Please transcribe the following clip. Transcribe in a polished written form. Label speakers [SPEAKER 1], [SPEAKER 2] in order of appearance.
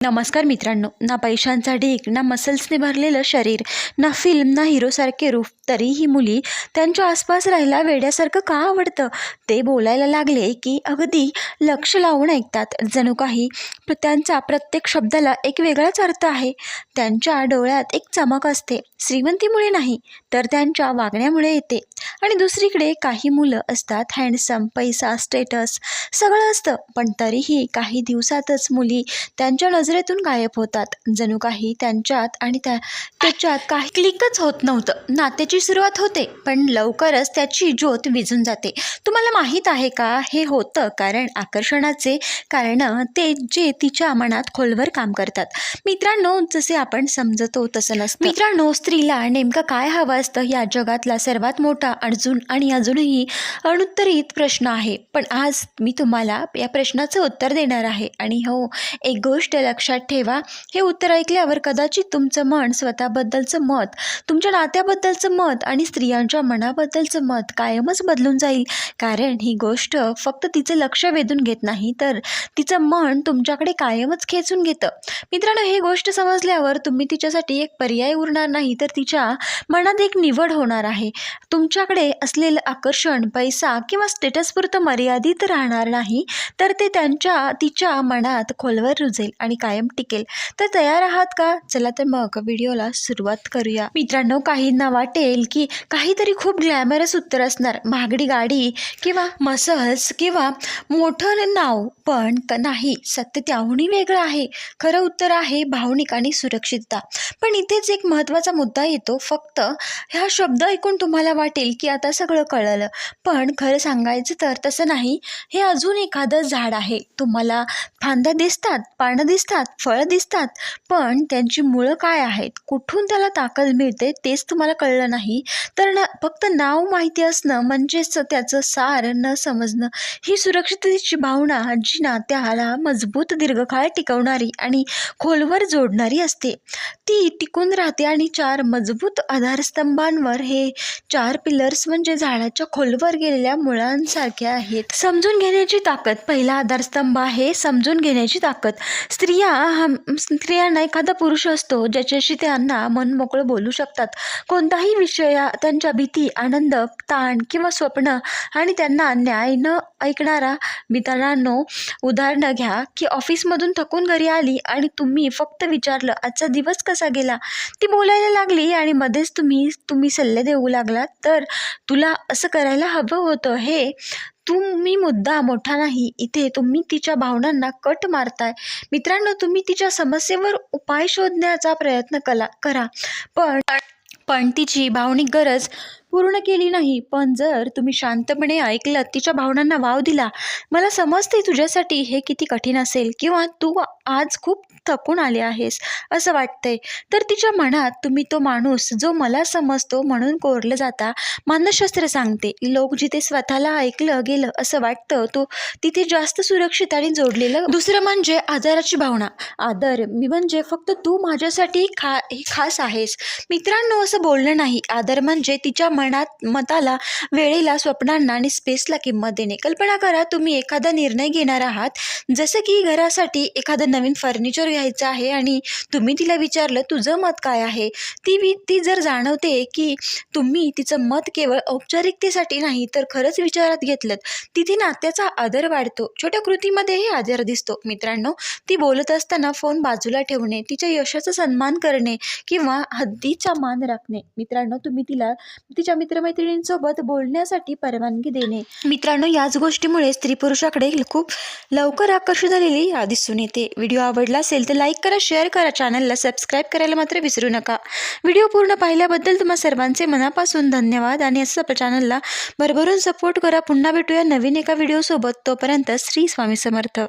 [SPEAKER 1] नमस्कार मित्रांनो, ना पैशांचा ढीग, ना मसल्सने भरलेलं शरीर, ना फिल्म, ना हिरोसारखे रूप, तरीही मुली त्यांच्या आसपास राहायला वेड्यासारखं का आवडतं ते बोलायला लागले की अगदी लक्ष लावून ऐकतात. जणू काही त्यांचा प्रत्येक शब्दाला एक वेगळाच अर्थ आहे. त्यांच्या डोळ्यात एक चमक असते, श्रीमंतीमुळे नाही तर त्यांच्या वागण्यामुळे येते. आणि दुसरीकडे काही मुलं असतात हँडसम, पैसा, स्टेटस सगळं असतं, पण तरीही काही दिवसातच मुली त्यांच्या नजरेतून गायब होतात. जणू काही त्यांच्यात आणि त्याच्यात काही क्लिकच होत नव्हतं. नात्याची सुरुवात होते पण लवकरच त्याची ज्योत विझून जाते. तुम्हाला माहीत आहे का, हे होतं कारण आकर्षणाचे कारण ते जे तिच्या मनात खोलवर काम करतात. मित्रांनो, जसे आपण समजतो तसं नसतं. मित्रांनो, स्त्रीला नेमकं काय हवं असतं या जगातला सर्वात मोठा अजूनही अनुत्तरित प्रश्न आहे. पण आज मी तुम्हाला या प्रश्नाचं उत्तर देणार आहे. आणि हो, एक गोष्ट लक्षात ठेवा, हे उत्तर ऐकल्यावर कदाचित तुमचं मन, स्वतःबद्दलचं मत, तुमच्या नात्याबद्दलचं मत आणि स्त्रियांच्या मनाबद्दलचं मत कायमच बदलून जाईल. कारण ही गोष्ट फक्त तिचं लक्ष वेधून घेत नाही तर तिचं मन तुमच्याकडे कायमच खेचून घेतं. मित्रांनो, ही गोष्ट समजल्यावर तुम्ही तिच्यासाठी एक पर्याय उरणार नाही तर तिच्या मनात एक निवड होणार आहे. तुमच्याकडे असलेलं आकर्षण पैसा किंवा स्टेटसपुरतं मर्यादित राहणार नाही तर ते तिच्या मनात खोलवर रुजेल आणि कायम टिकेल. तर तयार आहात का? चला तर मग व्हिडिओला सुरुवात करूया. मित्रांनो, काहींना वाटेल की काहीतरी खूप ग्लॅमरस उत्तर असणार, महागडी गाडी किंवा मसल्स किंवा मोठं नाव, पण नाही, सत्य त्याहूनही वेगळं आहे. खरं उत्तर आहे भावनिक आणि सुरक्षितता. पण इथेच एक महत्त्वाचा मुद्दा येतो. फक्त हा शब्द ऐकून तुम्हाला वाटेल की आता सगळं कळलं, पण खरं सांगायचं तर तसं नाही. हे अजून एखादं झाड आहे. तुम्हाला फांद्या दिसतात, पानं दिसतात, फळं दिसतात, पण त्यांची मुळं काय आहेत, कुठून त्याला ताकद मिळते तेच तुम्हाला कळलं नाही. तर फक्त नाव माहिती असणं म्हणजेच त्याचं सार न समजणं. ही सुरक्षिततेची भावना जी नात्याला मजबूत, दीर्घकाळ टिकवणारी आणि खोलवर जोडणारी असते, ती टिकून राहते. आणि 4 मजबूत आधारस्तंभांवर, हे 4 पिलर्स म्हणजे झाडाच्या खोलवर गेलेल्या मुळांसारख्या आहेत. समजून घेण्याची ताकद. पहिला आधारस्तंभ आहे समजून घेण्याची ताकद. स्त्रियांना एखादा पुरुष असतो ज्याच्याशी त्यांना मन मोकळं बोलू शकतात. कोणताही विषय, त्यांच्या भीती, आनंद, ताण किंवा स्वप्न, आणि त्यांना न्याय न ऐकणारा. मित्रांनो, उदाहरणं घ्या की ऑफिसमधून थकून घरी आली आणि तुम्ही फक्त विचारलं, आजचा दिवस कसा गेला. ती बोलायला लागली आणि मध्येच तुम्ही सल्ले देऊ लागलात, तर तुला असं करायला हवं होतं. हे तुम्ही मुद्दा मोठा नाही, इथे तुम्ही तिच्या भावनांना कट मारताय. मित्रांनो, तुम्ही तिच्या समस्येवर उपाय शोधण्याचा प्रयत्न करा, पण तिची भावनिक गरज पूर्ण केली नाही. पण जर तुम्ही शांतपणे ऐकलं, तिच्या भावनांना वाव दिला, मला समजते तुझ्यासाठी हे किती कठीण असेल किंवा तू आज खूप थकून आले आहेस असं वाटतंय, तर तिच्या मनात तुम्ही तो माणूस जो मला समजतो म्हणून कोरलं जाता. मानसशास्त्र सांगते, लोक जिथे स्वतःला ऐकलं गेलं असं वाटतं तो तिथे जास्त सुरक्षित आणि जोडलेलं. दुसरं म्हणजे आदराची भावना. आदर मी म्हणजे फक्त तू माझ्यासाठी खास आहेस. मित्रांनो, असं बोलणं नाही. आदर म्हणजे तिच्या मताला, वेळेला, स्वप्नांना आणि स्पेसला किंमत देणे. कल्पना करा, तुम्ही एखादा निर्णय घेणार आहात, जसं की घरासाठी एखादं नवीन फर्निचर घ्यायचं आहे आणि तुम्ही तिला विचारलं, तुझं मत काय आहे. ती जर जाणवते की तुम्ही तिचं मत केवळ औपचारिकतेसाठी नाही तर खरंच विचारात घेतलं, तिथे नात्याचा आदर वाढतो. छोट्या कृतीमध्येही आदर दिसतो. मित्रांनो, ती बोलत असताना फोन बाजूला ठेवणे, तिच्या यशाचा सन्मान करणे किंवा हद्दीचा मान राखणे. मित्रांनो, तुम्ही तिच्या मित्रमैत्रिणींसोबत बोलण्यासाठी परवानगी देणे. मित्रांनो, याच गोष्टीमुळे स्त्री पुरुषाकडे खूप लवकर आकर्षित झालेली दिसून येते. व्हिडिओ आवडला असेल तर लाईक करा, शेअर करा, चॅनलला सबस्क्राईब करायला मात्र विसरू नका. व्हिडिओ पूर्ण पाहिल्याबद्दल तुम्हा सर्वांचे मनापासून धन्यवाद. आणि असं आपल्या चॅनलला भरभरून सपोर्ट करा. पुन्हा भेटूया नवीन एका व्हिडिओसोबत. तोपर्यंत श्री स्वामी समर्थ.